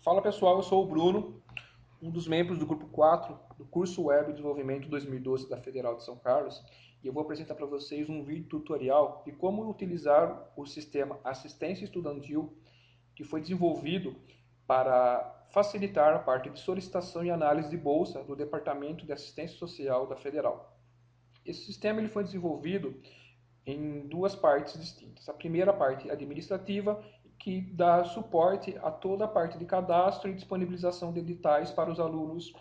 Fala pessoal, eu sou o Bruno, um dos membros do grupo 4 do curso Web Desenvolvimento 2012 da Federal de São Carlos, e eu vou apresentar para vocês um vídeo tutorial de como utilizar o sistema Assistência Estudantil que foi desenvolvido para facilitar a parte de solicitação e análise de bolsa do Departamento de Assistência Social da Federal. Esse sistema ele foi desenvolvido em duas partes distintas. A primeira parte administrativa, que dá suporte a toda a parte de cadastro e disponibilização de editais para os alunos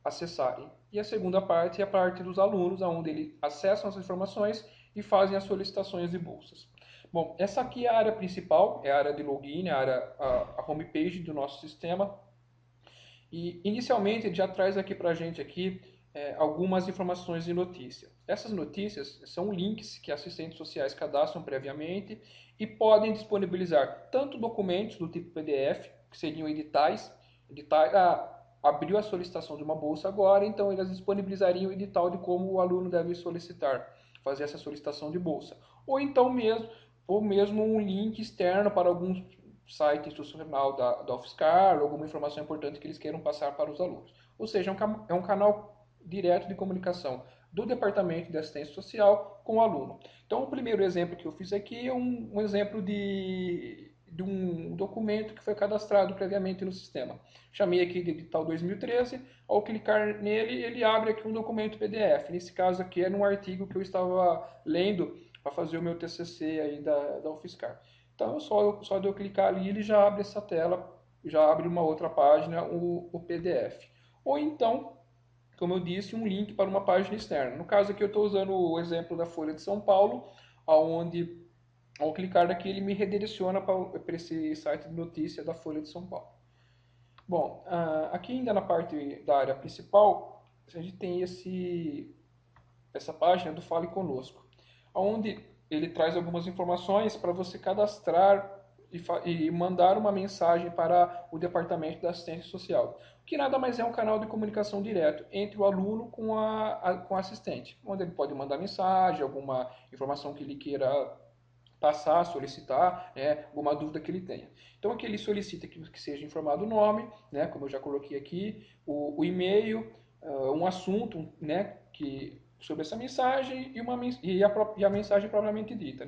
acessarem. E a segunda parte é a parte dos alunos, onde eles acessam as informações e fazem as solicitações de bolsas. Bom, essa aqui é a área principal, é a área de login, a homepage do nosso sistema. E inicialmente ele já traz aqui para a gente aqui algumas informações de notícia. Essas notícias são links que assistentes sociais cadastram previamente e podem disponibilizar tanto documentos do tipo PDF, que seriam editais, abriu a solicitação de uma bolsa agora, então eles disponibilizariam o edital de como o aluno deve solicitar, fazer essa solicitação de bolsa. Ou mesmo um link externo para algum site institucional da UFSCar, alguma informação importante que eles queiram passar para os alunos. Ou seja, é um canal direto de comunicação do Departamento de Assistência Social com o aluno. Então, o primeiro exemplo que eu fiz aqui é um exemplo de um documento que foi cadastrado previamente no sistema. Chamei aqui de edital 2013, ao clicar nele, ele abre aqui um documento PDF. Nesse caso aqui era um artigo que eu estava lendo para fazer o meu TCC aí da UFSCar. Então, só de eu clicar ali, ele já abre essa tela, já abre uma outra página, o PDF. Ou então, como eu disse, um link para uma página externa. No caso aqui eu estou usando o exemplo da Folha de São Paulo, onde ao clicar aqui ele me redireciona para esse site de notícia da Folha de São Paulo. Bom, aqui ainda na parte da área principal, a gente tem essa página do Fale Conosco, onde ele traz algumas informações para você cadastrar e mandar uma mensagem para o Departamento da Assistência Social, que nada mais é um canal de comunicação direto entre o aluno com o assistente, onde ele pode mandar mensagem, alguma informação que ele queira passar, solicitar, alguma dúvida que ele tenha. Então aqui ele solicita que seja informado o nome, como eu já coloquei aqui, o e-mail, um assunto, sobre essa mensagem e a mensagem propriamente dita,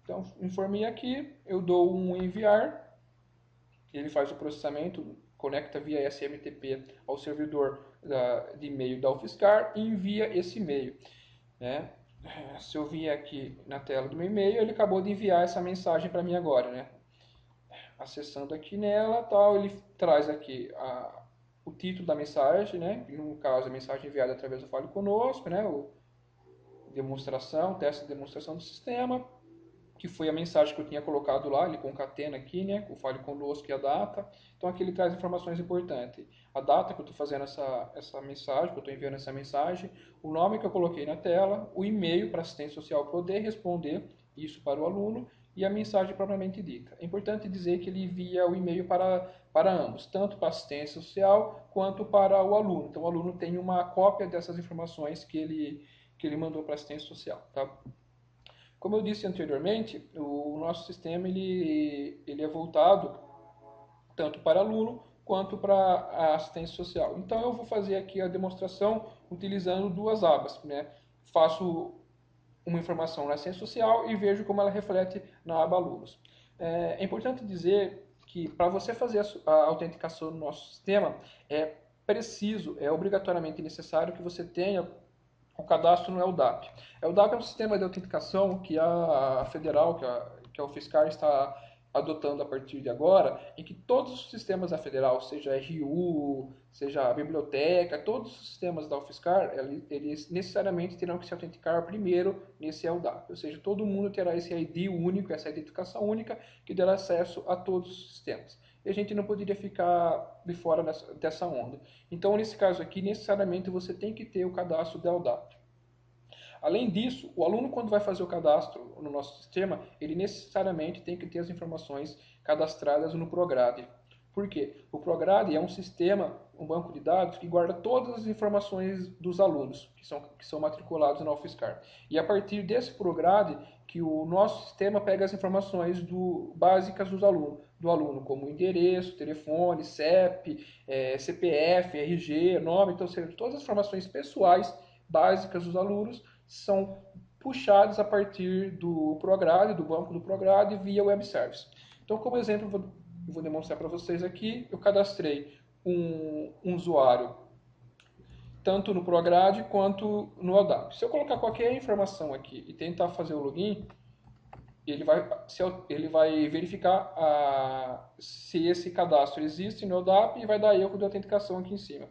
Então, informei aqui, eu dou um enviar, ele faz o processamento, conecta via SMTP ao servidor de e-mail da UFSCar e envia esse e-mail, Se eu vier aqui na tela do meu e-mail, ele acabou de enviar essa mensagem para mim agora, Acessando aqui nela, tal, ele traz aqui o título da mensagem, No caso, a mensagem enviada através do Fale Conosco, teste de demonstração do sistema, que foi a mensagem que eu tinha colocado lá, ele concatena aqui, o Fale Conosco e a data. Então aqui ele traz informações importantes. A data que eu estou fazendo essa mensagem, que eu estou enviando essa mensagem, o nome que eu coloquei na tela, o e-mail para a assistência social poder responder isso para o aluno e a mensagem propriamente dita. É importante dizer que ele envia o e-mail para ambos, tanto para a assistência social quanto para o aluno. Então o aluno tem uma cópia dessas informações que ele mandou para a assistência social, tá? Como eu disse anteriormente, o nosso sistema ele é voltado tanto para aluno quanto para a assistência social. Então eu vou fazer aqui a demonstração utilizando duas abas. Faço uma informação na assistência social e vejo como ela reflete na aba alunos. É importante dizer que para você fazer a autenticação no nosso sistema é obrigatoriamente necessário que você tenha o cadastro no LDAP. LDAP é um sistema de autenticação que a Federal, que a UFSCar está adotando a partir de agora, em que todos os sistemas da Federal, seja a RU, seja a biblioteca, todos os sistemas da UFSCar, eles necessariamente terão que se autenticar primeiro nesse LDAP. Ou seja, todo mundo terá esse ID único, essa identificação única, que dará acesso a todos os sistemas. E a gente não poderia ficar de fora dessa onda. Então, nesse caso aqui, necessariamente você tem que ter o cadastro da LDAP. Além disso, o aluno, quando vai fazer o cadastro no nosso sistema, ele necessariamente tem que ter as informações cadastradas no Prograde. Por quê? O Prograde é um sistema, um banco de dados, que guarda todas as informações dos alunos que são matriculados na UFSCar. E a partir desse Prograde, que o nosso sistema pega as informações básicas do aluno, como endereço, telefone, CEP, CPF, RG, nome, então, todas as informações pessoais básicas dos alunos são puxadas a partir do Prograde, do banco do Prograde, via web service. Então, como exemplo, vou demonstrar para vocês aqui, eu cadastrei um usuário tanto no Prograde quanto no LDAP. Se eu colocar qualquer informação aqui e tentar fazer o login, ele vai verificar se esse cadastro existe no LDAP e vai dar erro de autenticação aqui em cima.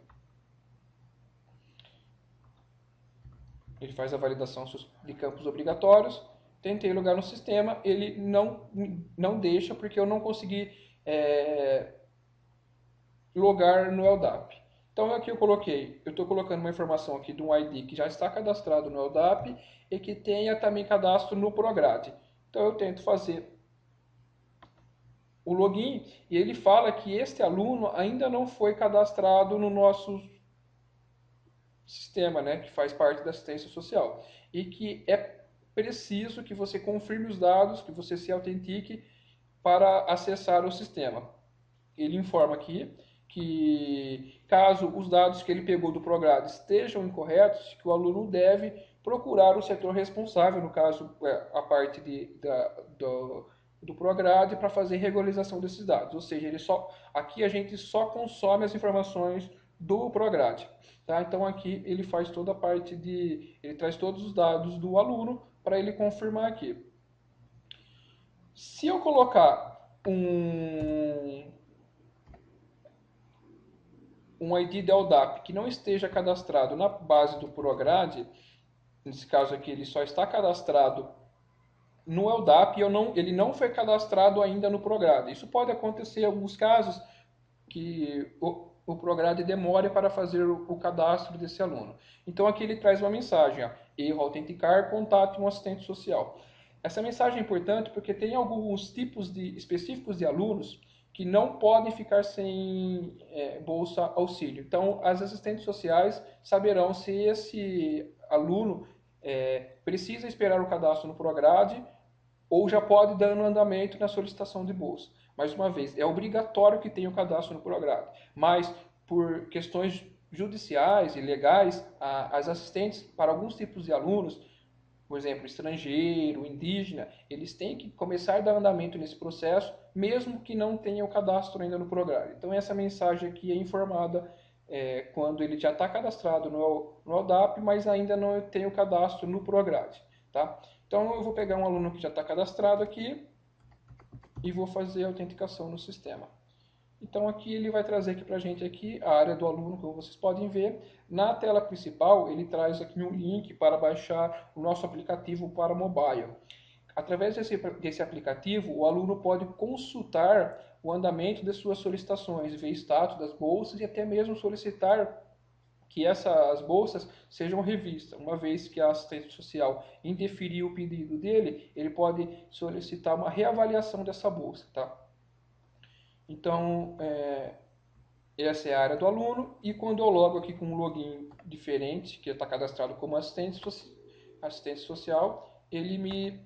Ele faz a validação de campos obrigatórios. Tentei logar no sistema, ele não deixa porque eu não consegui logar no LDAP. Então aqui eu estou colocando uma informação aqui de um ID que já está cadastrado no LDAP e que tenha também cadastro no Prograde. Então eu tento fazer o login e ele fala que este aluno ainda não foi cadastrado no nosso sistema, né, que faz parte da assistência social. E que é preciso que você confirme os dados, que você se autentique para acessar o sistema. Ele informa aqui que caso os dados que ele pegou do Prograde estejam incorretos, que o aluno deve procurar o setor responsável, no caso a parte do Prograde, para fazer regularização desses dados. Ou seja, aqui a gente só consome as informações do Prograde. Tá? Então aqui ele faz toda a parte ele traz todos os dados do aluno para ele confirmar aqui. Se eu colocar um ID de LDAP que não esteja cadastrado na base do Prograde, nesse caso aqui ele só está cadastrado no LDAP e ele não foi cadastrado ainda no Prograde. Isso pode acontecer em alguns casos que o Prograde demore para fazer o cadastro desse aluno. Então aqui ele traz uma mensagem, ó, erro autenticar, contate um assistente social. Essa mensagem é importante porque tem alguns tipos específicos de alunos que não podem ficar sem bolsa auxílio. Então as assistentes sociais saberão se esse aluno precisa esperar o cadastro no Prograde ou já pode dar um andamento na solicitação de bolsa. Mais uma vez, é obrigatório que tenha o cadastro no Prograde, mas por questões judiciais e legais, as assistentes para alguns tipos de alunos, por exemplo, estrangeiro, indígena, eles têm que começar a dar andamento nesse processo, mesmo que não tenha o cadastro ainda no Prograde. Então essa mensagem aqui é informada quando ele já está cadastrado no LDAP, mas ainda não tem o cadastro no Prograde. Tá? Então eu vou pegar um aluno que já está cadastrado aqui e vou fazer a autenticação no sistema. Então aqui ele vai trazer aqui para a gente aqui a área do aluno, como vocês podem ver. Na tela principal ele traz aqui um link para baixar o nosso aplicativo para mobile. Através desse aplicativo, o aluno pode consultar o andamento de suas solicitações, ver status das bolsas e até mesmo solicitar que essas bolsas sejam revistas. Uma vez que a assistente social indeferir o pedido dele, ele pode solicitar uma reavaliação dessa bolsa. Tá? Então, essa é a área do aluno, e quando eu logo aqui com um login diferente, que está cadastrado como assistente social, ele me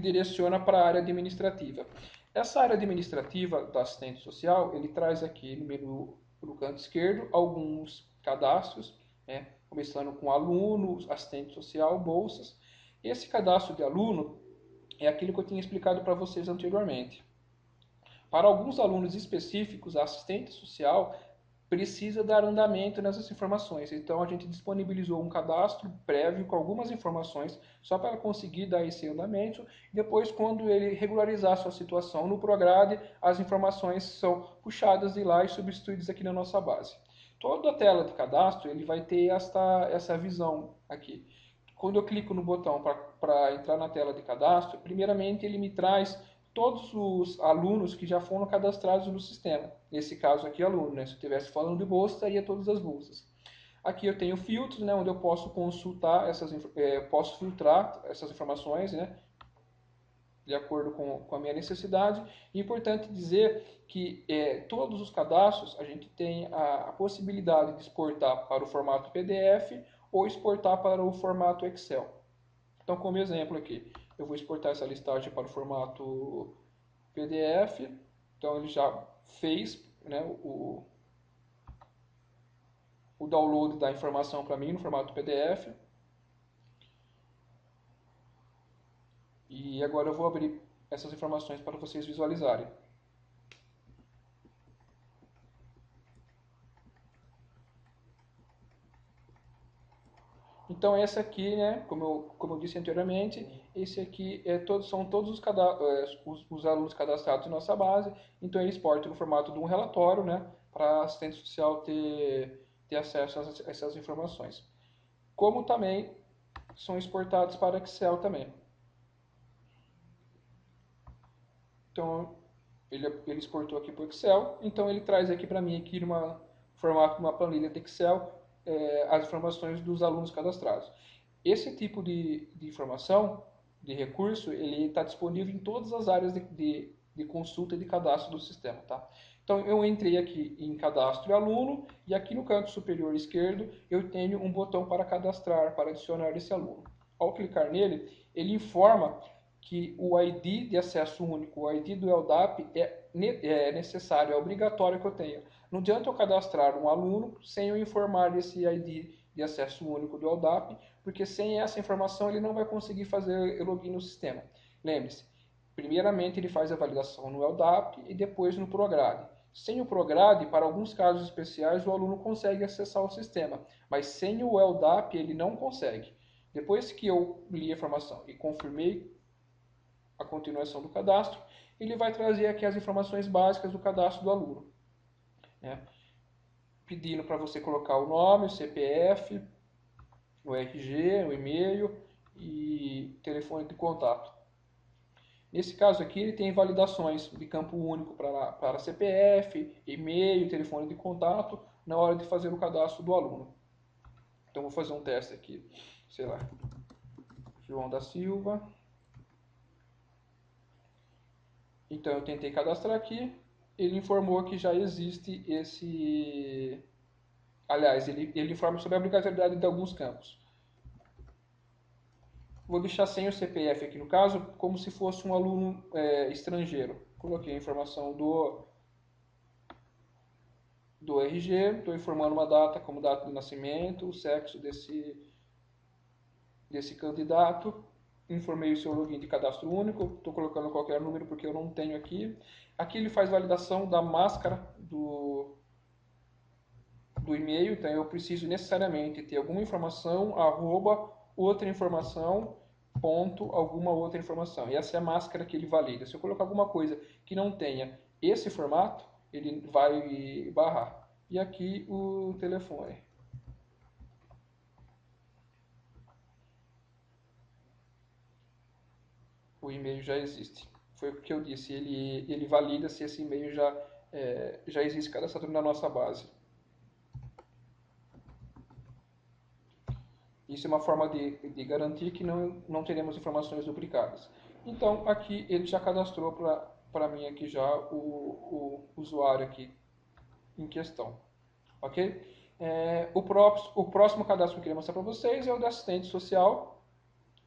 direciona para a área administrativa. Essa área administrativa da assistente social, ele traz aqui no menu, no canto esquerdo, alguns cadastros, né, começando com aluno, assistente social, bolsas. Esse cadastro de aluno é aquilo que eu tinha explicado para vocês anteriormente. Para alguns alunos específicos, a assistente social precisa dar andamento nessas informações. Então a gente disponibilizou um cadastro prévio com algumas informações só para conseguir dar esse andamento. Depois, quando ele regularizar sua situação no Prograde, as informações são puxadas de lá e substituídas aqui na nossa base. Toda a tela de cadastro ele vai ter essa visão aqui. Quando eu clico no botão para entrar na tela de cadastro, primeiramente ele me traz todos os alunos que já foram cadastrados no sistema. Nesse caso aqui, aluno, né? Se eu estivesse falando de bolsa, estaria todas as bolsas. Aqui eu tenho filtros, né? Onde eu posso consultar posso filtrar essas informações, né? De acordo com a minha necessidade. É importante dizer que todos os cadastros a gente tem a possibilidade de exportar para o formato PDF ou exportar para o formato Excel. Então, como exemplo aqui, Eu vou exportar essa listagem para o formato PDF. Então ele já fez, né, o download da informação para mim no formato PDF. E agora eu vou abrir essas informações para vocês visualizarem. Então esse aqui, né, como eu disse anteriormente, esse aqui são todos os alunos cadastrados em nossa base, então ele exporta no formato de um relatório, né, para a assistente social ter acesso a essas informações. Como também são exportados para Excel também. Então ele exportou aqui para o Excel, então ele traz aqui para mim aqui no formato de uma planilha de Excel as informações dos alunos cadastrados. Esse tipo de informação, de recurso, ele está disponível em todas as áreas de consulta e de cadastro do sistema. Tá? Então eu entrei aqui em cadastro e aluno e aqui no canto superior esquerdo eu tenho um botão para cadastrar, para adicionar esse aluno. Ao clicar nele, ele informa que o ID de acesso único, o ID do LDAP é necessário, é obrigatório que eu tenha. Não adianta eu cadastrar um aluno sem eu informar esse ID de acesso único do LDAP, porque sem essa informação ele não vai conseguir fazer login no sistema. Lembre-se, primeiramente ele faz a validação no LDAP e depois no Prograde. Sem o Prograde, para alguns casos especiais, o aluno consegue acessar o sistema, mas sem o LDAP ele não consegue. Depois que eu li a informação e confirmei a continuação do cadastro, ele vai trazer aqui as informações básicas do cadastro do aluno, né? Pedindo para você colocar o nome, o CPF, o RG, o e-mail e telefone de contato. Nesse caso aqui, ele tem validações de campo único para CPF, e-mail, telefone de contato, na hora de fazer o cadastro do aluno. Então, vou fazer um teste aqui, sei lá, João da Silva. Então, eu tentei cadastrar aqui, ele informou que já existe esse... Aliás, ele informa sobre a obrigatoriedade de alguns campos. Vou deixar sem o CPF aqui no caso, como se fosse um aluno estrangeiro. Coloquei a informação do RG, estou informando uma data como data de nascimento, o sexo desse candidato, informei o seu login de cadastro único, estou colocando qualquer número porque eu não tenho aqui. Aqui ele faz validação da máscara do e-mail, então eu preciso necessariamente ter alguma informação, arroba, outra informação, ponto, alguma outra informação. E essa é a máscara que ele valida. Se eu colocar alguma coisa que não tenha esse formato, ele vai barrar. E aqui o telefone. O e-mail já existe. Foi o que eu disse, ele valida se esse e-mail já existe cadastrado na nossa base. Isso é uma forma de garantir que não teremos informações duplicadas. Então, aqui ele já cadastrou para mim aqui já o usuário aqui em questão. Ok? O próximo cadastro que eu queria mostrar para vocês é o do assistente social.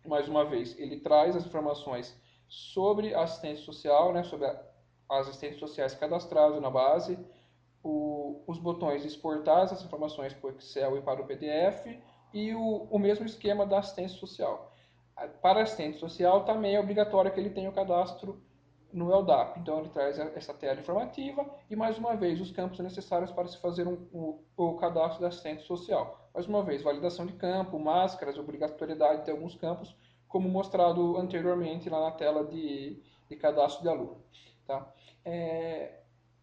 Mais uma vez, ele traz as informações sobre a assistente social, né, sobre as assistentes sociais cadastradas na base, os botões de exportar essas informações para o Excel e para o PDF e o mesmo esquema da assistência social. Para a assistente social também é obrigatório que ele tenha o cadastro no LDAP. Então ele traz essa tela informativa e mais uma vez os campos necessários para se fazer o cadastro da assistente social. Mais uma vez, validação de campo, máscaras, obrigatoriedade de alguns campos, como mostrado anteriormente lá na tela de cadastro de aluno. Tá?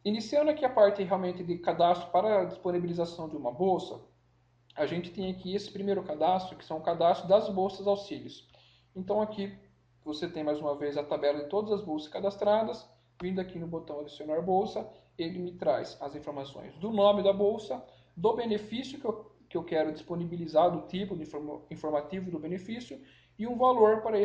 Iniciando aqui a parte realmente de cadastro para a disponibilização de uma bolsa, a gente tem aqui esse primeiro cadastro, que são o cadastro das bolsas auxílios. Então aqui você tem mais uma vez a tabela de todas as bolsas cadastradas, vindo aqui no botão adicionar bolsa, ele me traz as informações do nome da bolsa, do benefício que eu quero disponibilizar, do tipo de informativo do benefício e um valor para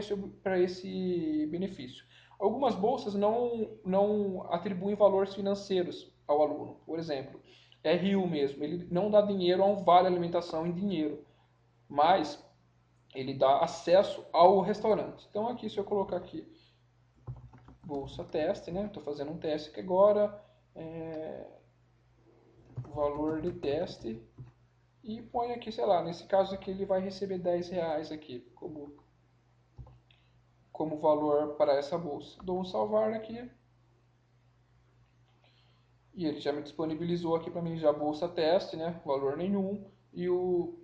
esse benefício. Algumas bolsas não atribuem valores financeiros ao aluno. Por exemplo, RU mesmo, ele não dá dinheiro a um vale alimentação em dinheiro, mas ele dá acesso ao restaurante. Então aqui, se eu colocar aqui bolsa teste, né? Estou fazendo um teste aqui agora, valor de teste, e põe aqui, sei lá, nesse caso aqui ele vai receber R$10 aqui como valor para essa bolsa. Dou um salvar aqui e ele já me disponibilizou aqui para mim já a bolsa teste, né? Valor nenhum, e os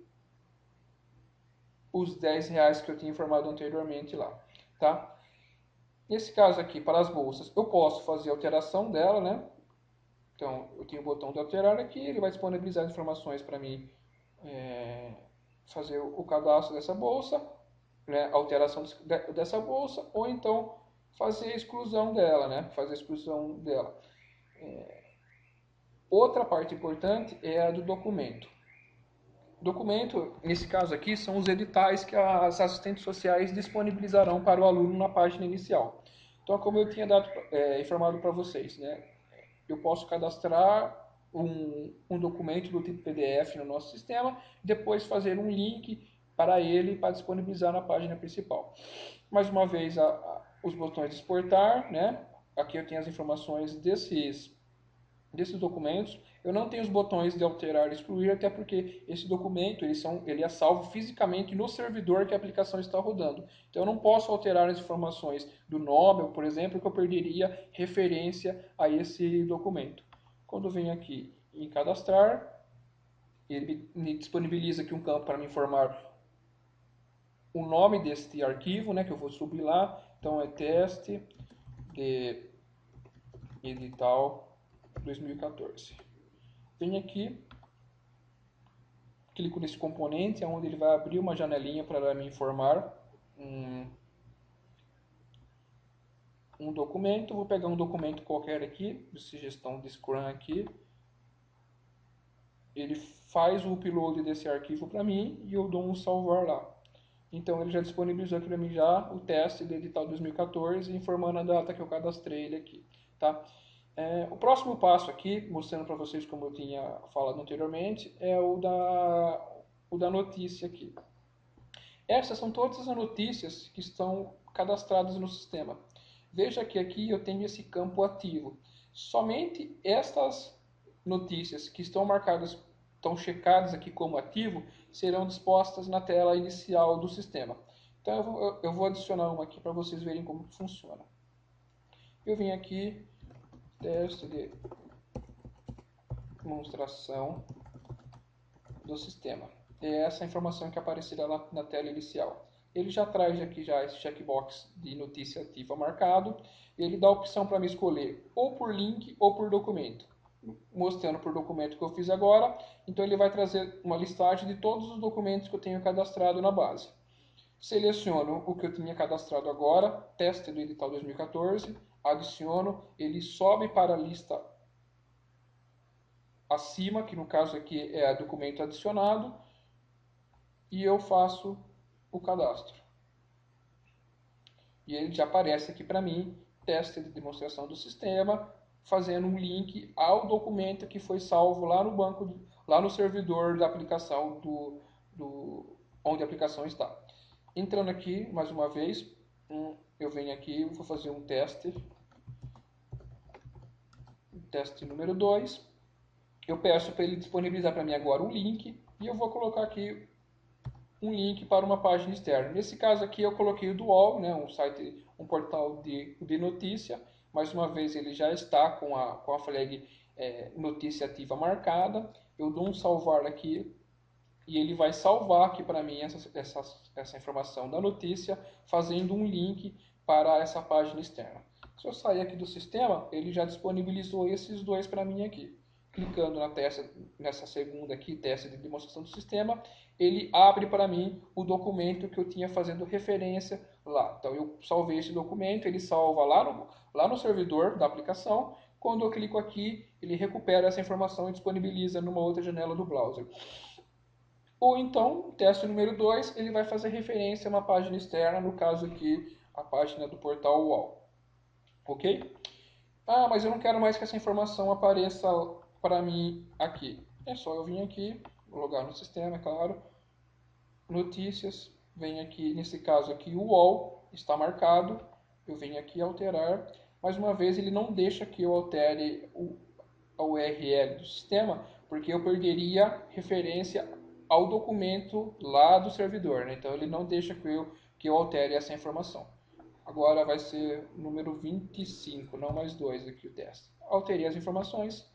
R$10 que eu tinha informado anteriormente lá, tá? Nesse caso aqui, para as bolsas, eu posso fazer alteração dela, né? Então, eu tenho o botão de alterar aqui, ele vai disponibilizar as informações para mim fazer o cadastro dessa bolsa, né? Alteração dessa bolsa, ou então fazer a exclusão dela, né? Fazer a exclusão dela. Outra parte importante é a do documento. Documento, nesse caso aqui, são os editais que as assistentes sociais disponibilizarão para o aluno na página inicial. Então, como eu tinha informado para vocês, né, eu posso cadastrar um documento do tipo PDF no nosso sistema, depois fazer um link para ele para disponibilizar na página principal. Mais uma vez, os botões de exportar, né? Aqui eu tenho as informações desses documentos. Eu não tenho os botões de alterar e excluir, até porque esse documento ele é salvo fisicamente no servidor que a aplicação está rodando. Então eu não posso alterar as informações do nome, por exemplo, que eu perderia referência a esse documento. Quando eu venho aqui em cadastrar, ele me disponibiliza aqui um campo para me informar o nome deste arquivo, né, que eu vou subir lá. Então é teste de edital 2014. Venho aqui, clico nesse componente, onde ele vai abrir uma janelinha para me informar um documento. Vou pegar um documento qualquer aqui, de sugestão de Scrum aqui. Ele faz o upload desse arquivo para mim e eu dou um salvar lá. Então ele já disponibilizou aqui para mim já o teste do edital 2014, informando a data que eu cadastrei ele aqui. Tá? O próximo passo aqui, mostrando para vocês como eu tinha falado anteriormente, é o da notícia aqui. Essas são todas as notícias que estão cadastradas no sistema. Veja que aqui eu tenho esse campo ativo. Somente estas notícias que estão marcadas, estão checadas aqui como ativo, serão dispostas na tela inicial do sistema. Então eu vou adicionar uma aqui para vocês verem como funciona. Eu vim aqui, teste de demonstração do sistema. É essa informação que aparecerá na tela inicial. Ele já traz aqui já esse checkbox de notícia ativa marcado. Ele dá a opção para me escolher ou por link ou por documento. Mostrando por documento que eu fiz agora, então ele vai trazer uma listagem de todos os documentos que eu tenho cadastrado na base. Seleciono o que eu tinha cadastrado agora, teste do edital 2014, adiciono, ele sobe para a lista acima, que no caso aqui é documento adicionado, e eu faço o cadastro. E ele já aparece aqui para mim, teste de demonstração do sistema, fazendo um link ao documento que foi salvo lá no banco, lá no servidor da aplicação onde a aplicação está. Entrando aqui, mais uma vez, eu venho aqui, vou fazer um teste número 2. Eu peço para ele disponibilizar para mim agora um link, e eu vou colocar aqui um link para uma página externa. Nesse caso aqui eu coloquei o do UOL, né, um portal de notícia. Mais uma vez ele já está com a flag notícia ativa marcada. Eu dou um salvar aqui e ele vai salvar aqui para mim essa informação da notícia, fazendo um link para essa página externa. Se eu sair aqui do sistema, ele já disponibilizou esses dois para mim aqui. Clicando nessa segunda aqui, teste de demonstração do sistema, ele abre para mim o documento que eu tinha fazendo referência lá. Então eu salvei esse documento, ele salva lá no servidor da aplicação. Quando eu clico aqui, ele recupera essa informação e disponibiliza numa outra janela do browser. Ou então, teste número 2, ele vai fazer referência a uma página externa, no caso aqui, a página do portal UOL. Ok? Ah, mas eu não quero mais que essa informação apareça para mim aqui. É só eu vir aqui, logar no sistema, é claro, notícias, venho aqui, nesse caso aqui, o UOL está marcado, eu venho aqui alterar. Mais uma vez, ele não deixa que eu altere a URL do sistema, porque eu perderia referência ao documento lá do servidor, né? Então ele não deixa que eu altere essa informação. Agora vai ser número 25, não mais 2 aqui o teste. Alterei as informações.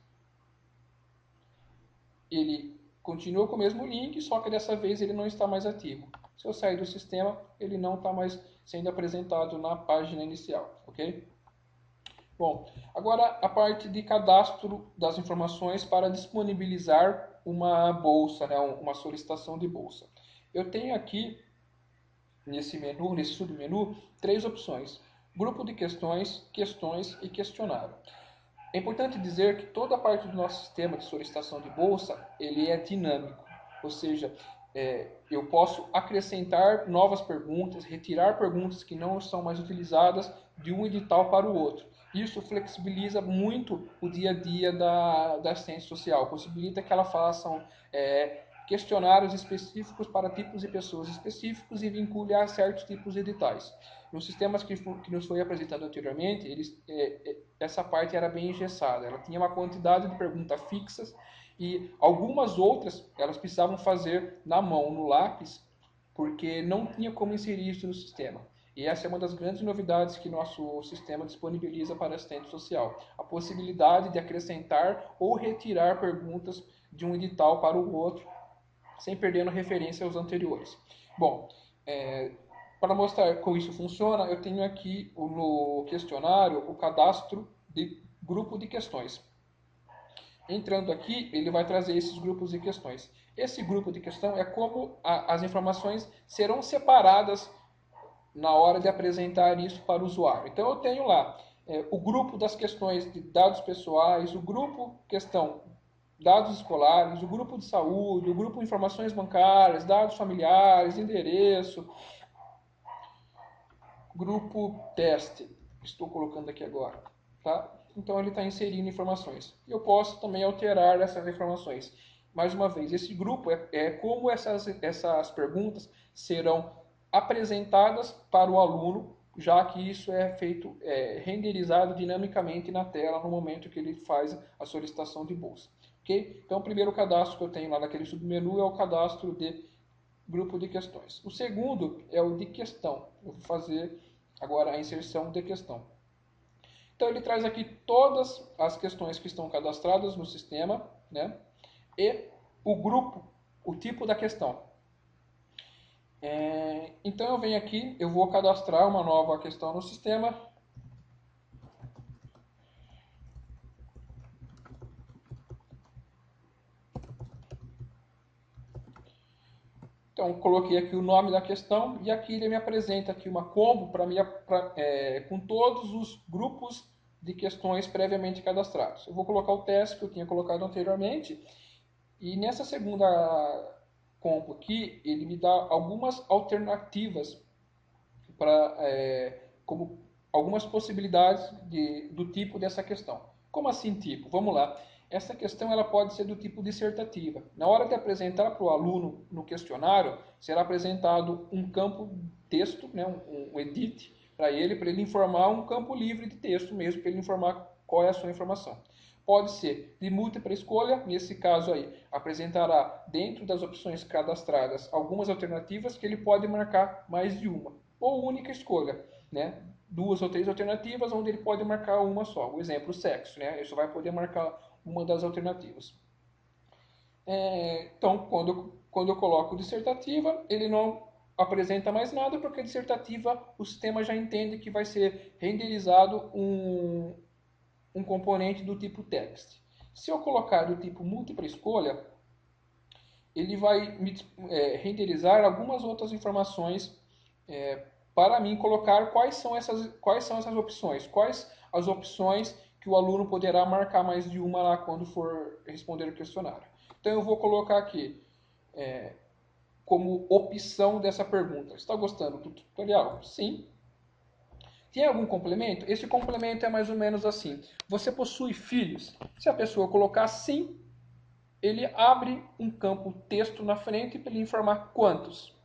Ele continua com o mesmo link, só que dessa vez ele não está mais ativo. Se eu sair do sistema, ele não está mais sendo apresentado na página inicial, ok? Bom, agora a parte de cadastro das informações para disponibilizar uma bolsa, né, uma solicitação de bolsa. Eu tenho aqui nesse menu, nesse submenu, 3 opções: grupo de questões, questões e questionário. É importante dizer que toda a parte do nosso sistema de solicitação de bolsa ele é dinâmico, ou seja, eu posso acrescentar novas perguntas, retirar perguntas que não são mais utilizadas de um edital para o outro. Isso flexibiliza muito o dia a dia da assistência social, possibilita que ela façam questionários específicos para tipos de pessoas específicos e vincule a certos tipos de editais. Nos sistemas que nos foi apresentado anteriormente, essa parte era bem engessada. Ela tinha uma quantidade de perguntas fixas e algumas outras elas precisavam fazer na mão, no lápis, porque não tinha como inserir isso no sistema. E essa é uma das grandes novidades que nosso sistema disponibiliza para assistente social. A possibilidade de acrescentar ou retirar perguntas de um edital para o outro, sem perdendo referência aos anteriores. Bom, para mostrar como isso funciona, eu tenho aqui no questionário o cadastro de grupo de questões. Entrando aqui, ele vai trazer esses grupos de questões. Esse grupo de questão é como as informações serão separadas na hora de apresentar isso para o usuário. Então eu tenho lá o grupo das questões de dados pessoais, o grupo questão dados escolares, o grupo de saúde, o grupo informações bancárias, dados familiares, endereço, grupo teste, estou colocando aqui agora, tá? Então ele está inserindo informações. Eu posso também alterar essas informações. Mais uma vez, esse grupo é como essas perguntas serão apresentadas para o aluno, já que isso é feito, renderizado dinamicamente na tela no momento que ele faz a solicitação de bolsa. Okay? Então, o primeiro cadastro que eu tenho lá naquele submenu é o cadastro de grupo de questões. O segundo é o de questão. Eu vou fazer agora a inserção de questão. Então ele traz aqui todas as questões que estão cadastradas no sistema, né? E o grupo, o tipo da questão. Então eu venho aqui, eu vou cadastrar uma nova questão no sistema. Então, coloquei aqui o nome da questão e aqui ele me apresenta aqui uma combo com todos os grupos de questões previamente cadastrados. Eu vou colocar o teste que eu tinha colocado anteriormente e nessa segunda combo aqui ele me dá algumas alternativas como algumas possibilidades do tipo dessa questão. Como assim tipo? Vamos lá. Essa questão ela pode ser do tipo dissertativa. Na hora de apresentar para o aluno no questionário, será apresentado um campo texto, né, um edit, para ele informar um campo livre de texto mesmo, para ele informar qual é a sua informação. Pode ser de múltipla escolha, nesse caso aí, apresentará dentro das opções cadastradas algumas alternativas que ele pode marcar mais de uma, ou única escolha, né? 2 ou 3 alternativas onde ele pode marcar uma só. O exemplo, sexo, né? Ele só vai poder marcar uma das alternativas. Então, quando eu coloco dissertativa, ele não apresenta mais nada, porque a dissertativa o sistema já entende que vai ser renderizado um componente do tipo text. Se eu colocar do tipo múltipla escolha, ele vai renderizar algumas outras informações para mim colocar quais são essas opções, quais as opções que o aluno poderá marcar mais de uma lá quando for responder o questionário. Então eu vou colocar aqui como opção dessa pergunta. Está gostando do tutorial? Sim. Tem algum complemento? Esse complemento é mais ou menos assim. Você possui filhos? Se a pessoa colocar sim, ele abre um campo texto na frente para ele informar quantos.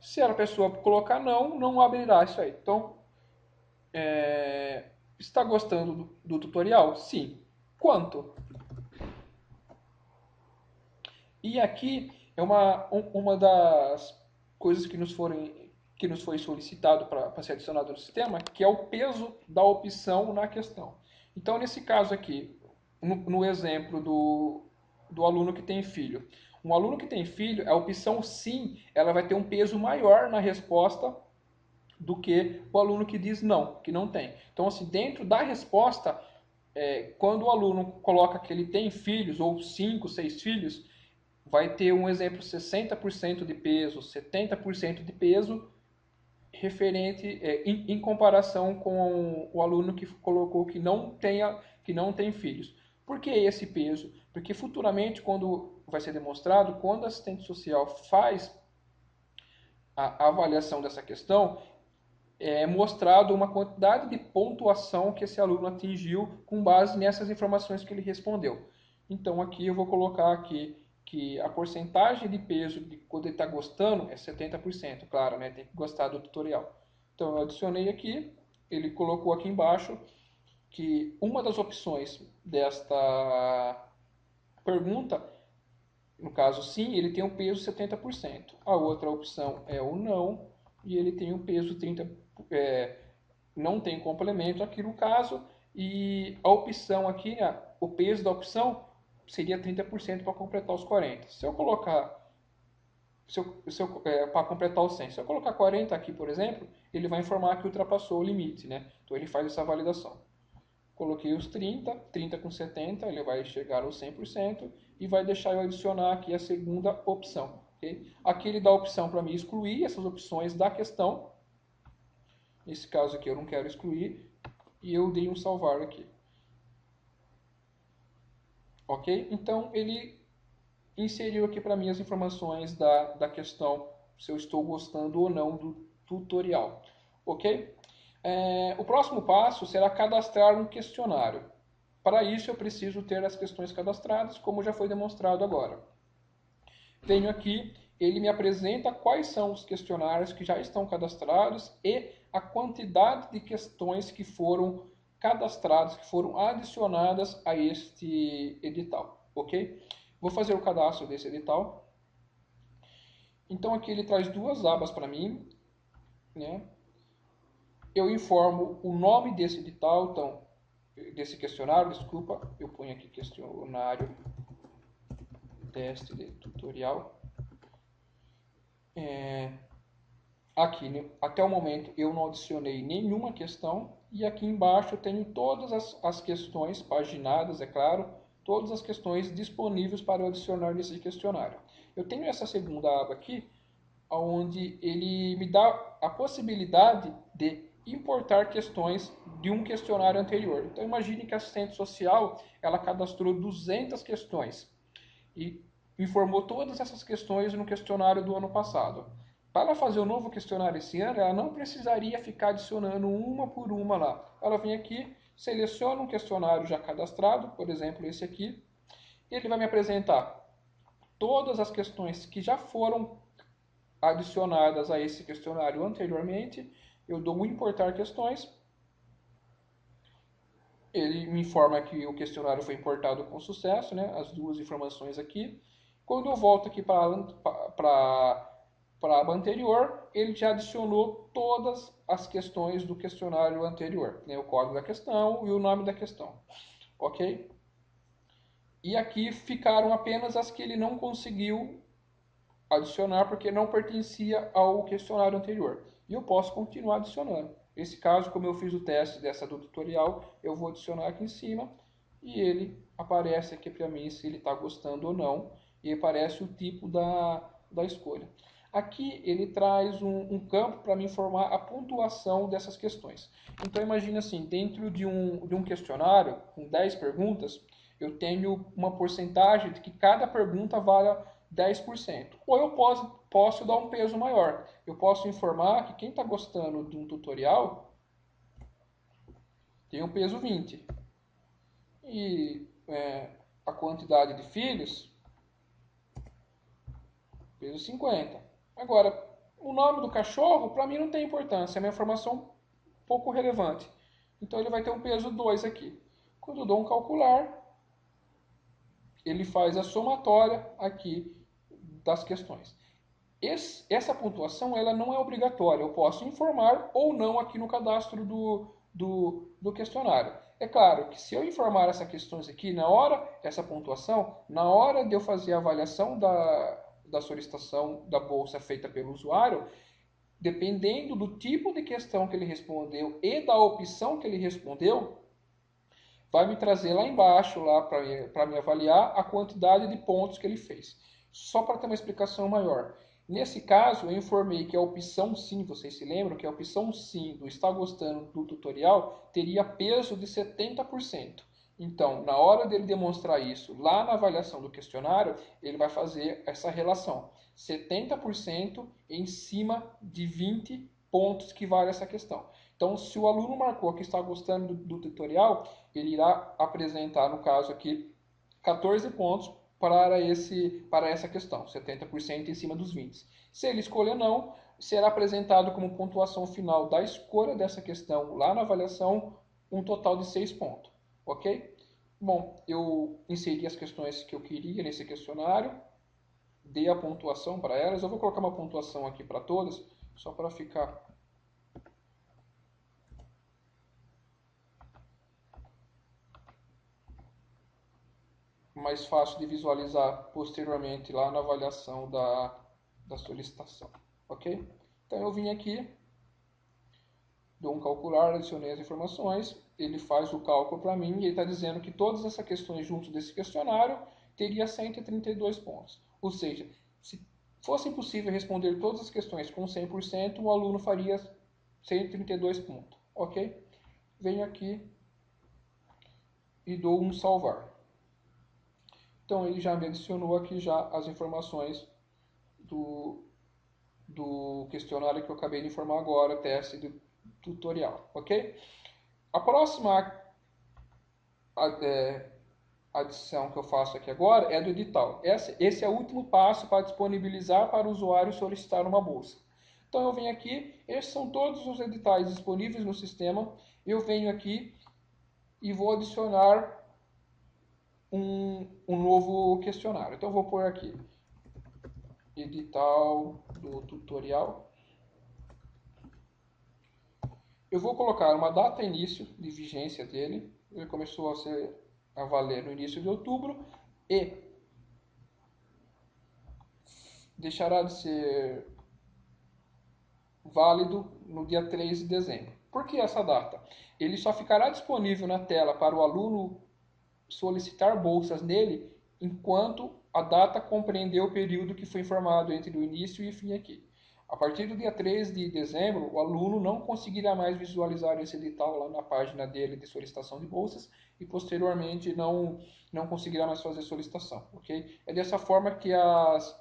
Se a pessoa colocar não, não abrirá isso aí. Então, está gostando do tutorial? Sim. Quanto? E aqui é uma das coisas que nos foi solicitado para ser adicionado no sistema, que é o peso da opção na questão. Então, nesse caso aqui, no exemplo do aluno que tem filho, um aluno que tem filho, a opção sim, ela vai ter um peso maior na resposta do que o aluno que diz não, que não tem. Então, assim, dentro da resposta, quando o aluno coloca que ele tem filhos, ou 5, 6 filhos, vai ter um exemplo 60% de peso, 70% de peso referente em comparação com o aluno que colocou que não tem filhos. Por que esse peso? Porque futuramente, quando vai ser demonstrado, quando o assistente social faz a avaliação dessa questão, é mostrado uma quantidade de pontuação que esse aluno atingiu com base nessas informações que ele respondeu. Então aqui eu vou colocar aqui que a porcentagem de peso de quando ele está gostando é 70%, claro, né? Tem que gostar do tutorial. Então eu adicionei aqui, ele colocou aqui embaixo que uma das opções desta pergunta, no caso sim, ele tem um peso 70%. A outra opção é o não, e ele tem um peso 30%, não tem complemento aqui no caso, e a opção aqui, né, o peso da opção seria 30% para completar os 40. Se eu colocar, para completar os 100, se eu colocar 40 aqui, por exemplo, ele vai informar que ultrapassou o limite, né? Então ele faz essa validação. Coloquei os 30, 30 com 70, ele vai chegar aos 100% e vai deixar eu adicionar aqui a segunda opção. Okay? Aqui ele dá a opção para mim excluir essas opções da questão. Nesse caso aqui eu não quero excluir e eu dei um salvar aqui. Ok? Então ele inseriu aqui para mim as informações da questão, se eu estou gostando ou não do tutorial. Ok? O próximo passo será cadastrar um questionário. Para isso eu preciso ter as questões cadastradas, como já foi demonstrado agora. Venho aqui, ele me apresenta quais são os questionários que já estão cadastrados e a quantidade de questões que foram cadastradas, que foram adicionadas a este edital, ok? Vou fazer o cadastro desse edital. Então aqui ele traz duas abas para mim, né? Eu informo o nome desse edital, então, desse questionário, desculpa, eu ponho aqui questionário teste de tutorial. Aqui, né, até o momento, eu não adicionei nenhuma questão. E aqui embaixo eu tenho todas as questões paginadas, é claro, todas as questões disponíveis para eu adicionar nesse questionário. Eu tenho essa segunda aba aqui, onde ele me dá a possibilidade de importar questões de um questionário anterior. Então imagine que a assistente social ela cadastrou 200 questões e informou todas essas questões no questionário do ano passado. Para ela fazer o novo questionário esse ano, ela não precisaria ficar adicionando uma por uma lá. Ela vem aqui, seleciona um questionário já cadastrado, por exemplo esse aqui, e ele vai me apresentar todas as questões que já foram adicionadas a esse questionário anteriormente. Eu dou um importar questões, ele me informa que o questionário foi importado com sucesso, né? As duas informações aqui. Quando eu volto aqui para a aba anterior, ele já adicionou todas as questões do questionário anterior, né? O código da questão e o nome da questão, ok? E aqui ficaram apenas as que ele não conseguiu adicionar porque não pertencia ao questionário anterior. E eu posso continuar adicionando. Nesse caso, como eu fiz o teste dessa do tutorial, eu vou adicionar aqui em cima e ele aparece aqui para mim se ele está gostando ou não e aparece o tipo da escolha. Aqui ele traz um campo para me informar a pontuação dessas questões. Então imagine assim, dentro de um questionário com 10 perguntas, eu tenho uma porcentagem de que cada pergunta valha 10%. Ou eu posso dar um peso maior. Eu posso informar que quem está gostando de um tutorial tem um peso 20. E a quantidade de filhos, peso 50. Agora, O nome do cachorro, para mim, não tem importância, é uma informação pouco relevante. Então ele vai ter um peso 2 aqui. Quando eu dou um calcular, ele faz a somatória aqui das questões. Essa pontuação ela não é obrigatória, eu posso informar ou não aqui no cadastro do questionário. É claro que se eu informar essas questões aqui, na hora, essa pontuação, na hora de eu fazer a avaliação da solicitação da bolsa feita pelo usuário, dependendo do tipo de questão que ele respondeu e da opção que ele respondeu, vai me trazer lá embaixo lá para me avaliar a quantidade de pontos que ele fez. Só para ter uma explicação maior. Nesse caso, eu informei que a opção sim, vocês se lembram que a opção sim do está gostando do tutorial teria peso de 70%. Então, na hora dele demonstrar isso lá na avaliação do questionário, ele vai fazer essa relação. 70% em cima de 20 pontos que vale essa questão. Então, se o aluno marcou que está gostando do tutorial, ele irá apresentar, no caso aqui, 14 pontos para essa questão, 70% em cima dos 20. Se ele escolher não, será apresentado como pontuação final da escolha dessa questão lá na avaliação um total de 6 pontos, ok? Bom, eu inseri as questões que eu queria nesse questionário, dei a pontuação para elas. Eu vou colocar uma pontuação aqui para todas, só para ficar mais fácil de visualizar posteriormente lá na avaliação da solicitação, ok? Então eu vim aqui, dou um calcular, adicionei as informações, ele faz o cálculo para mim e ele está dizendo que todas essas questões junto desse questionário teria 132 pontos. Ou seja, se fosse possível responder todas as questões com 100%, o aluno faria 132 pontos, ok? Venho aqui e dou um salvar. Então ele já me adicionou aqui já as informações do questionário que eu acabei de informar agora, teste do tutorial, ok? A próxima adição que eu faço aqui agora é do edital. Esse é o último passo para disponibilizar para o usuário solicitar uma bolsa. Então eu venho aqui, esses são todos os editais disponíveis no sistema, eu venho aqui e vou adicionar um novo questionário. Então eu vou pôr aqui edital do tutorial. Eu vou colocar uma data início de vigência dele. Ele começou a valer no início de outubro e deixará de ser válido no dia 3 de dezembro. Por que essa data? Ele só ficará disponível na tela para o aluno solicitar bolsas nele enquanto a data compreender o período que foi informado entre o início e o fim aqui. A partir do dia 3 de dezembro, o aluno não conseguirá mais visualizar esse edital lá na página dele de solicitação de bolsas e posteriormente não conseguirá mais fazer solicitação, ok? É dessa forma que as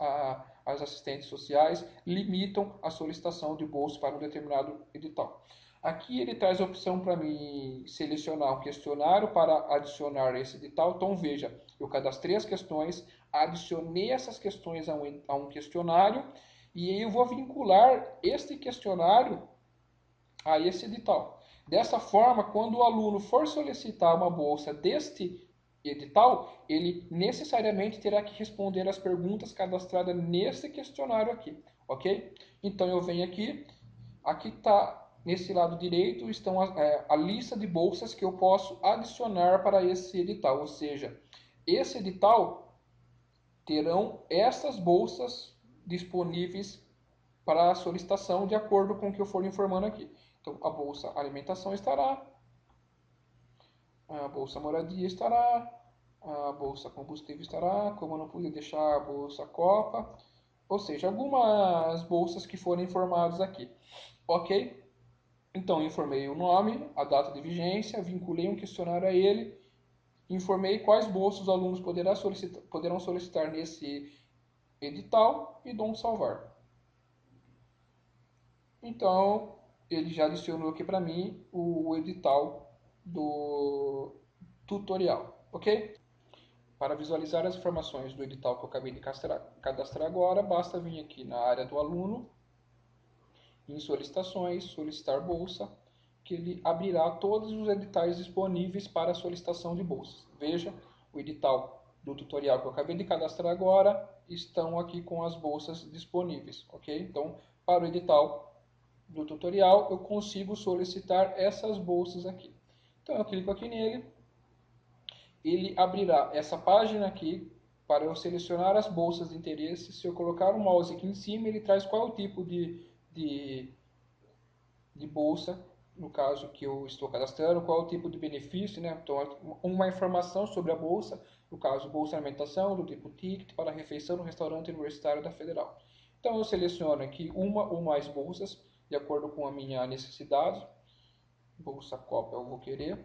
assistentes sociais limitam a solicitação de bolsa para um determinado edital. Aqui ele traz a opção para mim selecionar um questionário para adicionar esse edital. Então veja, eu cadastrei as questões, adicionei essas questões a um questionário e aí eu vou vincular este questionário a esse edital. Dessa forma, quando o aluno for solicitar uma bolsa deste edital, ele necessariamente terá que responder as perguntas cadastradas nesse questionário aqui, ok? Então eu venho aqui está nesse lado direito estão a lista de bolsas que eu posso adicionar para esse edital, ou seja, esse edital terão essas bolsas disponíveis para solicitação de acordo com o que eu for informando aqui. Então, a bolsa alimentação estará, a bolsa moradia estará, a bolsa combustível estará, como eu não pude deixar a bolsa Copa, ou seja, algumas bolsas que foram informadas aqui, ok? Então, informei o nome, a data de vigência, vinculei um questionário a ele, informei quais bolsas os alunos poderão solicitar nesse edital e dou um salvar. Então, ele já adicionou aqui para mim o edital do tutorial, ok? Para visualizar as informações do edital que eu acabei de cadastrar agora, basta vir aqui na área do aluno, em solicitações, solicitar bolsa, que ele abrirá todos os editais disponíveis para a solicitação de bolsas. Veja, o edital do tutorial que eu acabei de cadastrar agora estão aqui com as bolsas disponíveis, ok? Então, para o edital do tutorial, eu consigo solicitar essas bolsas aqui. Então, eu clico aqui nele, ele abrirá essa página aqui para eu selecionar as bolsas de interesse. Se eu colocar o mouse aqui em cima, ele traz qual é o tipo de bolsa, no caso que eu estou cadastrando, qual é o tipo de benefício, né? Então, uma informação sobre a bolsa, no caso, bolsa alimentação, do tipo ticket para refeição no restaurante universitário da Federal. Então, eu seleciono aqui uma ou mais bolsas, de acordo com a minha necessidade. Bolsa qual eu vou querer.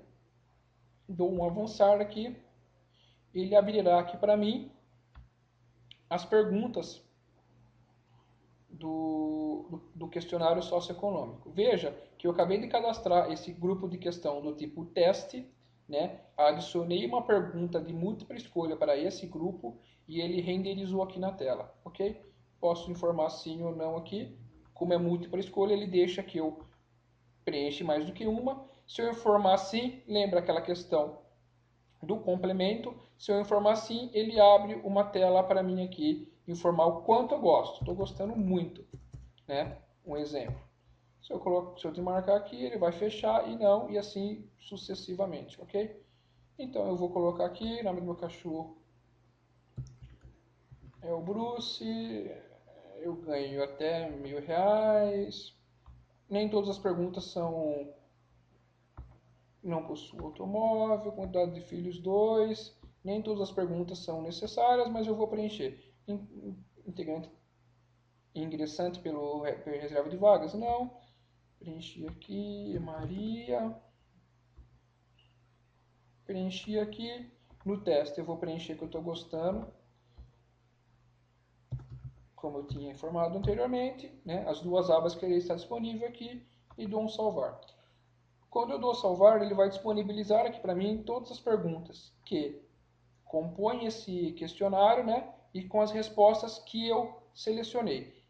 Dou um avançar aqui, ele abrirá aqui para mim as perguntas do questionário socioeconômico. Veja que eu acabei de cadastrar esse grupo de questão do tipo teste, né? Adicionei uma pergunta de múltipla escolha para esse grupo e ele renderizou aqui na tela, ok? Posso informar sim ou não aqui. Como é múltipla escolha, ele deixa que eu preenche mais do que uma. Se eu informar sim, lembra aquela questão do complemento. Se eu informar sim, ele abre uma tela para mim aqui, informar o quanto eu gosto. Estou gostando muito, né? Um exemplo. Se eu desmarcar aqui, ele vai fechar e não, e assim sucessivamente, ok? Então eu vou colocar aqui, nome do meu cachorro é o Bruce, eu ganho até R$ 1.000. Nem todas as perguntas são não possuo automóvel, quantidade de filhos 2. Nem todas as perguntas são necessárias, mas eu vou preencher. Integrante ingressante pelo reserva de vagas? Não. Preenchi aqui, Maria. Preenchi aqui. No teste eu vou preencher que eu estou gostando, como eu tinha informado anteriormente, né? As duas abas que ele está disponível aqui e dou um salvar. Quando eu dou salvar, ele vai disponibilizar aqui para mim todas as perguntas que compõem esse questionário, né? E com as respostas que eu selecionei.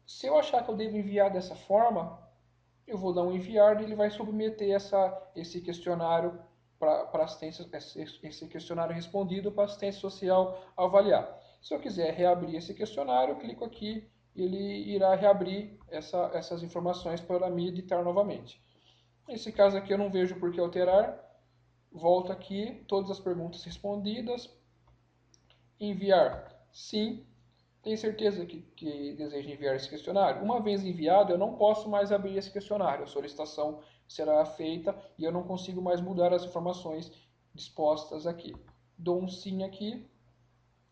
Se eu achar que eu devo enviar dessa forma, eu vou dar um enviar e ele vai submeter esse questionário para assistência, esse questionário respondido para a assistência social avaliar. Se eu quiser reabrir esse questionário, eu clico aqui e ele irá reabrir essas informações para me editar novamente. Nesse caso aqui eu não vejo por que alterar. Volto aqui, todas as perguntas respondidas. Enviar. Sim. Tem certeza que deseja enviar esse questionário? Uma vez enviado, eu não posso mais abrir esse questionário. A solicitação será feita e eu não consigo mais mudar as informações dispostas aqui. Dou um sim aqui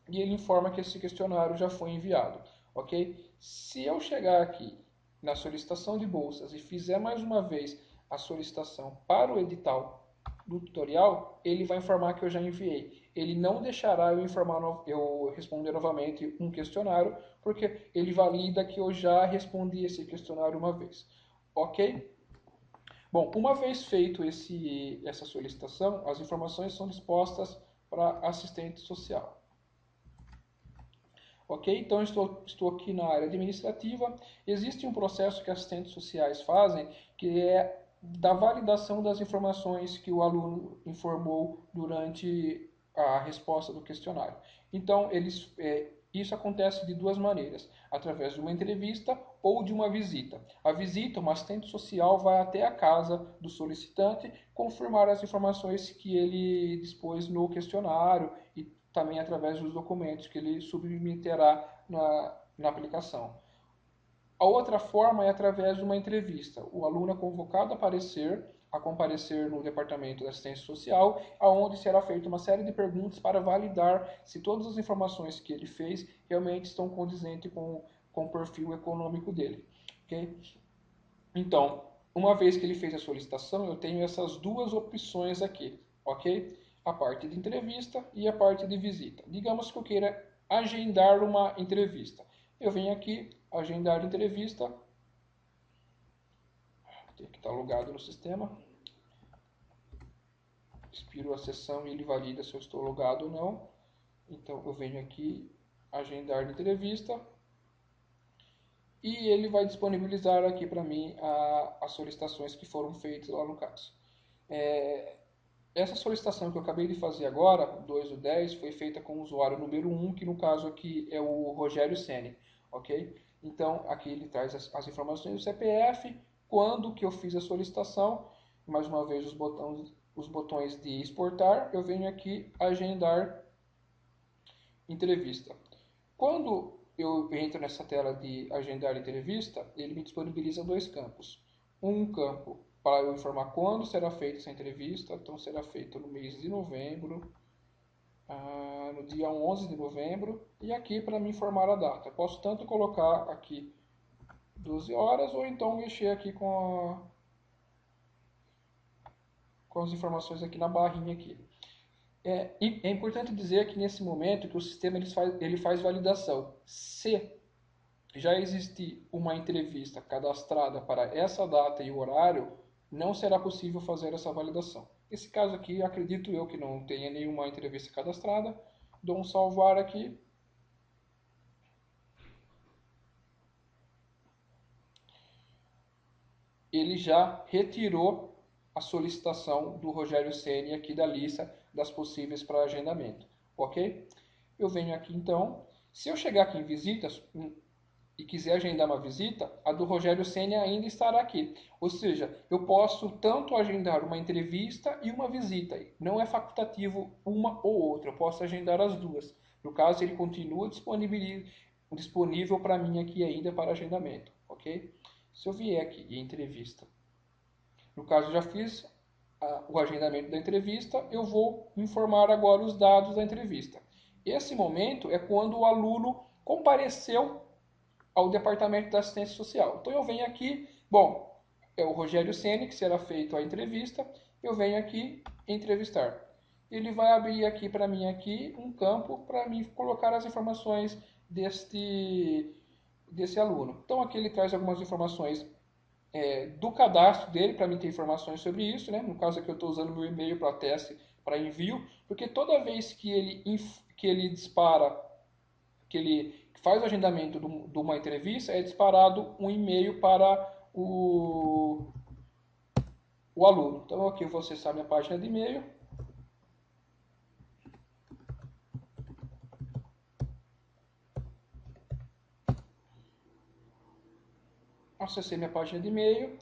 e ele informa que esse questionário já foi enviado, ok? Se eu chegar aqui na solicitação de bolsas e fizer mais uma vez a solicitação para o edital do tutorial, ele vai informar que eu já enviei. Ele não deixará eu responder novamente um questionário, porque ele valida que eu já respondi esse questionário uma vez, ok? Bom, uma vez feito essa solicitação, as informações são dispostas para assistente social. Ok? Então, estou aqui na área administrativa. Existe um processo que assistentes sociais fazem, que é da validação das informações que o aluno informou durante a resposta do questionário. Então, isso acontece de duas maneiras, através de uma entrevista ou de uma visita. A visita, uma assistente social vai até a casa do solicitante confirmar as informações que ele dispôs no questionário e também através dos documentos que ele submeterá na aplicação. A outra forma é através de uma entrevista. O aluno é convocado a comparecer no departamento de assistência social, aonde será feita uma série de perguntas para validar se todas as informações que ele fez realmente estão condizentes com o perfil econômico dele. Okay? Então, uma vez que ele fez a solicitação, eu tenho essas duas opções aqui, ok? A parte de entrevista e a parte de visita. Digamos que eu queira agendar uma entrevista. Eu venho aqui, agendar entrevista, tem que estar logado no sistema. Expiro a sessão e ele valida se eu estou logado ou não. Então eu venho aqui, agendar entrevista. e ele vai disponibilizar aqui para mim as solicitações que foram feitas lá no caso. Essa solicitação que eu acabei de fazer agora, 2 do 10, foi feita com o usuário número 1, que no caso aqui é o Rogério Ceni, ok? Então, aqui ele traz as informações do CPF, quando que eu fiz a solicitação, mais uma vez os botões de exportar, eu venho aqui agendar entrevista. Quando eu entro nessa tela de agendar entrevista, ele me disponibiliza dois campos. Um campo para eu informar quando será feita essa entrevista, então será feita no mês de novembro, no dia 11 de novembro, e aqui para me informar a data. Eu posso tanto colocar aqui 12 horas ou então mexer aqui com as informações aqui na barrinha aqui. É importante dizer que nesse momento que o sistema ele faz validação. Se já existe uma entrevista cadastrada para essa data e horário, não será possível fazer essa validação. Nesse caso aqui, acredito eu que não tenha nenhuma entrevista cadastrada. Dou um salvar aqui. Ele já retirou a solicitação do Rogério Ceni aqui da lista das possíveis para agendamento, ok? Eu venho aqui então, se eu chegar aqui em visitas e quiser agendar uma visita, a do Rogério Ceni ainda estará aqui. Ou seja, eu posso tanto agendar uma entrevista e uma visita. Não é facultativo uma ou outra, eu posso agendar as duas. No caso, ele continua disponível para mim aqui ainda para agendamento, ok? Se eu vier aqui em entrevista, no caso eu já fiz o agendamento da entrevista, eu vou informar agora os dados da entrevista. Esse momento é quando o aluno compareceu ao departamento da assistência social. Então eu venho aqui, bom, é o Rogério Ceni que será feito a entrevista, eu venho aqui entrevistar. Ele vai abrir aqui para mim aqui um campo para mim colocar as informações desse aluno. Então aqui ele traz algumas informações do cadastro dele, para mim ter informações sobre isso, né? No caso aqui eu estou usando meu e-mail para teste, para envio, porque toda vez que ele dispara, que ele faz o agendamento de uma entrevista, é disparado um e-mail para o aluno. Então aqui eu vou acessar minha página de e-mail. Acessei minha página de e-mail.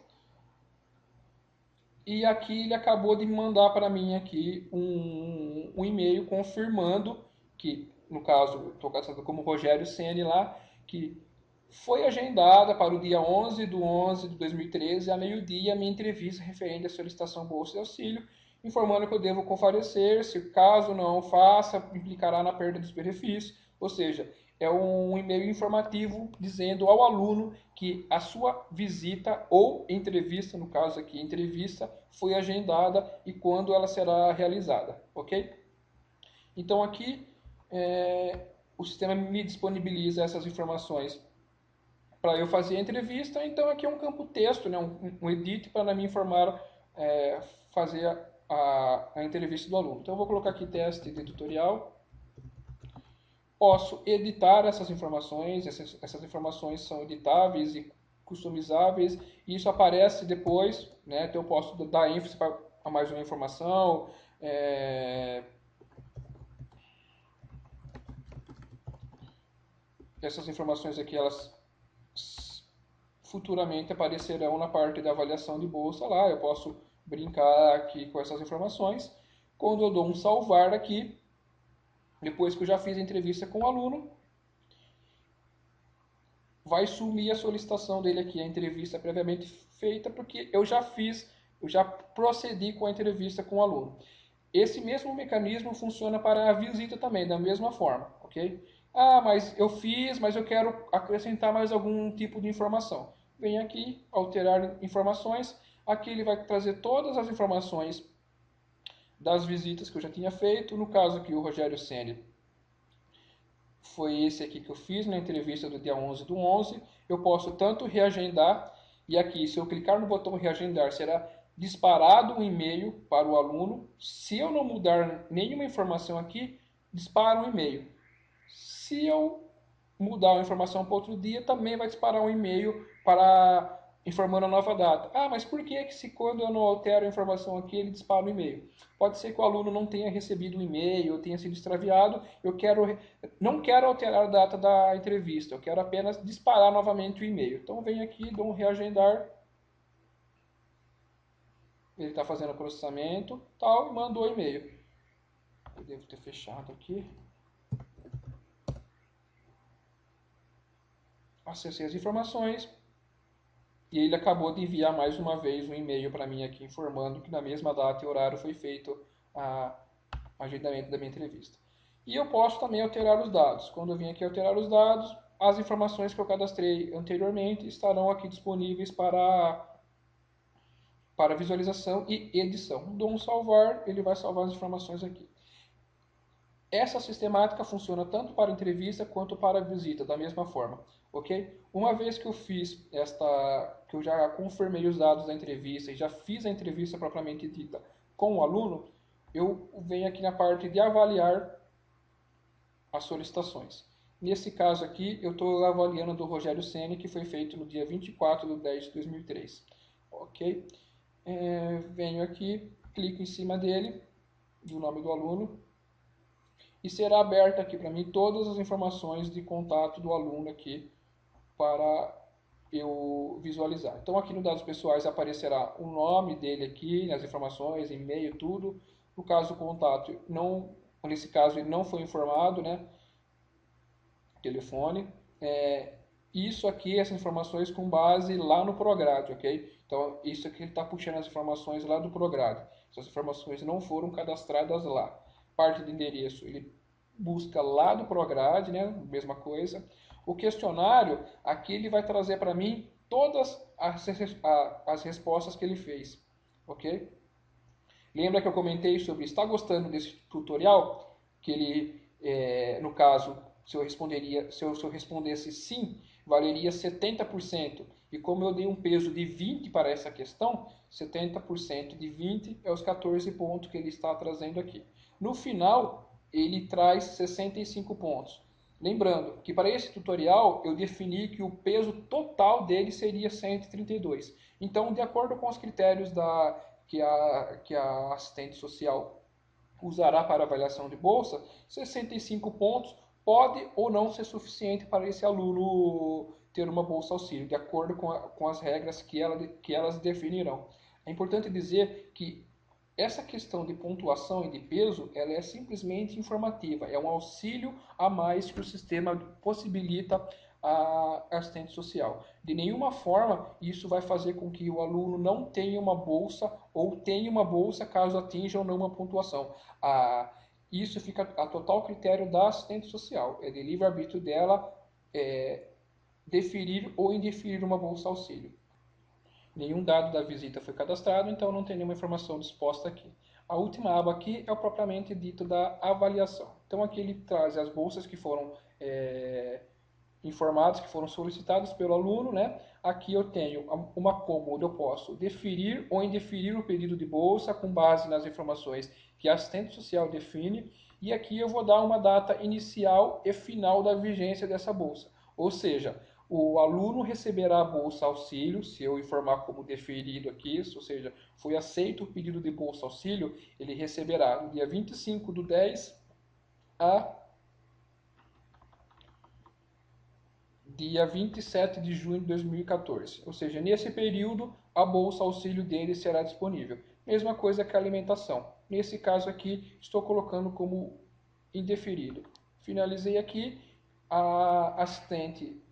E aqui ele acabou de mandar para mim aqui um e-mail confirmando que, no caso, estou caçando como Rogério Ceni lá, que foi agendada para o dia 11 de 11 de 2013, a meio-dia, a minha entrevista referente à solicitação Bolsa de Auxílio, informando que eu devo comparecer, se caso não faça, implicará na perda dos benefícios, ou seja, é um e-mail informativo dizendo ao aluno que a sua visita ou entrevista, no caso aqui, entrevista, foi agendada e quando ela será realizada, ok? Então aqui o sistema me disponibiliza essas informações para eu fazer a entrevista, então aqui é um campo texto, né, um edit para me informar, fazer a entrevista do aluno. Então eu vou colocar aqui teste de tutorial. Posso editar essas informações, essas informações são editáveis e customizáveis, e isso aparece depois, né? Então eu posso dar ênfase a mais uma informação, essas informações aqui, elas futuramente aparecerão na parte da avaliação de bolsa lá, eu posso brincar aqui com essas informações. Quando eu dou um salvar aqui, depois que eu já fiz a entrevista com o aluno, vai sumir a solicitação dele aqui, a entrevista previamente feita, porque eu já procedi com a entrevista com o aluno. Esse mesmo mecanismo funciona para a visita também, da mesma forma, ok? Ah, mas eu fiz, mas eu quero acrescentar mais algum tipo de informação. Vem aqui, alterar informações. Aqui ele vai trazer todas as informações das visitas que eu já tinha feito. No caso aqui, o Rogério Ceni foi esse aqui que eu fiz na entrevista do dia 11 do 11. Eu posso tanto reagendar, e aqui, se eu clicar no botão reagendar, será disparado um e-mail para o aluno. Se eu não mudar nenhuma informação aqui, dispara um e-mail. Se eu mudar a informação para outro dia, também vai disparar um e-mail para informando a nova data. Ah, mas por que se quando eu não altero a informação aqui, ele dispara o e-mail? Pode ser que o aluno não tenha recebido o e-mail, ou tenha sido extraviado, não quero alterar a data da entrevista, eu quero apenas disparar novamente o e-mail. Então venho aqui, dou um reagendar, ele está fazendo o processamento, tal, e mandou o e-mail. Eu devo ter fechado aqui. Acessei as informações e ele acabou de enviar mais uma vez um e-mail para mim aqui informando que na mesma data e horário foi feito o agendamento da minha entrevista. E eu posso também alterar os dados. Quando eu vim aqui alterar os dados, as informações que eu cadastrei anteriormente estarão aqui disponíveis para visualização e edição. Dou um salvar, ele vai salvar as informações aqui. Essa sistemática funciona tanto para entrevista quanto para visita, da mesma forma, ok? Uma vez que eu que eu já confirmei os dados da entrevista e já fiz a entrevista propriamente dita com o aluno, eu venho aqui na parte de avaliar as solicitações. Nesse caso aqui, eu estou avaliando do Rogério Ceni, que foi feito no dia 24/10/2003, ok? Venho aqui, clico em cima dele, do nome do aluno, e será aberta aqui para mim todas as informações de contato do aluno aqui para eu visualizar. Então aqui no dados pessoais aparecerá o nome dele aqui, as informações, e-mail, tudo. No caso do contato, não, nesse caso ele não foi informado, né? Telefone. Isso aqui, essas informações com base lá no Prograde, ok? Então isso aqui ele está puxando as informações lá do Prograde. Essas informações não foram cadastradas lá. Parte do endereço ele busca lá do Prograde, né? Mesma coisa. O questionário, aqui ele vai trazer para mim todas as respostas que ele fez, ok? Lembra que eu comentei sobre está gostando desse tutorial? Que ele, no caso, se eu respondesse sim, valeria 70%. E como eu dei um peso de 20 para essa questão, 70% de 20 é os 14 pontos que ele está trazendo aqui. No final, ele traz 65 pontos. Lembrando que para esse tutorial eu defini que o peso total dele seria 132. Então, de acordo com os critérios que a assistente social usará para avaliação de bolsa, 65 pontos pode ou não ser suficiente para esse aluno ter uma bolsa auxílio, de acordo com as regras que elas definirão. É importante dizer que essa questão de pontuação e de peso, ela é simplesmente informativa, é um auxílio a mais que o sistema possibilita a assistente social. De nenhuma forma isso vai fazer com que o aluno não tenha uma bolsa ou tenha uma bolsa caso atinja ou não uma pontuação. Isso fica a total critério da assistente social, é de livre-arbítrio dela deferir ou indeferir uma bolsa auxílio. Nenhum dado da visita foi cadastrado, então não tem nenhuma informação disposta aqui. A última aba aqui é o propriamente dito da avaliação. Então aqui ele traz as bolsas que foram informadas, que foram solicitadas pelo aluno, né? Aqui eu tenho uma como onde eu posso deferir ou indeferir o pedido de bolsa com base nas informações que a assistente social define. E aqui eu vou dar uma data inicial e final da vigência dessa bolsa. Ou seja, o aluno receberá a bolsa auxílio, se eu informar como deferido aqui, ou seja, foi aceito o pedido de bolsa auxílio, ele receberá no dia 25/10 a dia 27 de junho de 2014. Ou seja, nesse período, a bolsa auxílio dele será disponível. Mesma coisa que a alimentação. Nesse caso aqui, estou colocando como indeferido. Finalizei aqui. A assistente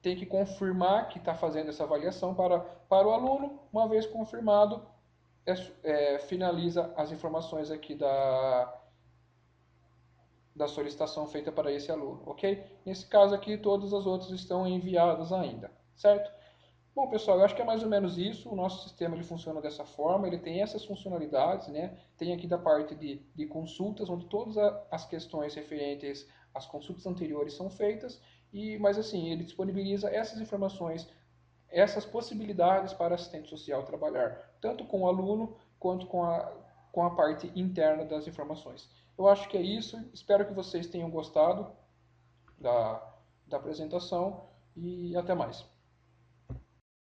tem que confirmar que está fazendo essa avaliação para o aluno. Uma vez confirmado, finaliza as informações aqui da solicitação feita para esse aluno, ok? Nesse caso aqui, todas as outras estão enviadas ainda, certo? Bom, pessoal, eu acho que é mais ou menos isso. O nosso sistema ele funciona dessa forma, ele tem essas funcionalidades, né? Tem aqui da parte de consultas, onde todas as questões referentes às consultas anteriores são feitas, mas assim, ele disponibiliza essas informações, essas possibilidades para a assistente social trabalhar, tanto com o aluno quanto com a parte interna das informações. Eu acho que é isso, espero que vocês tenham gostado. da apresentação e até mais.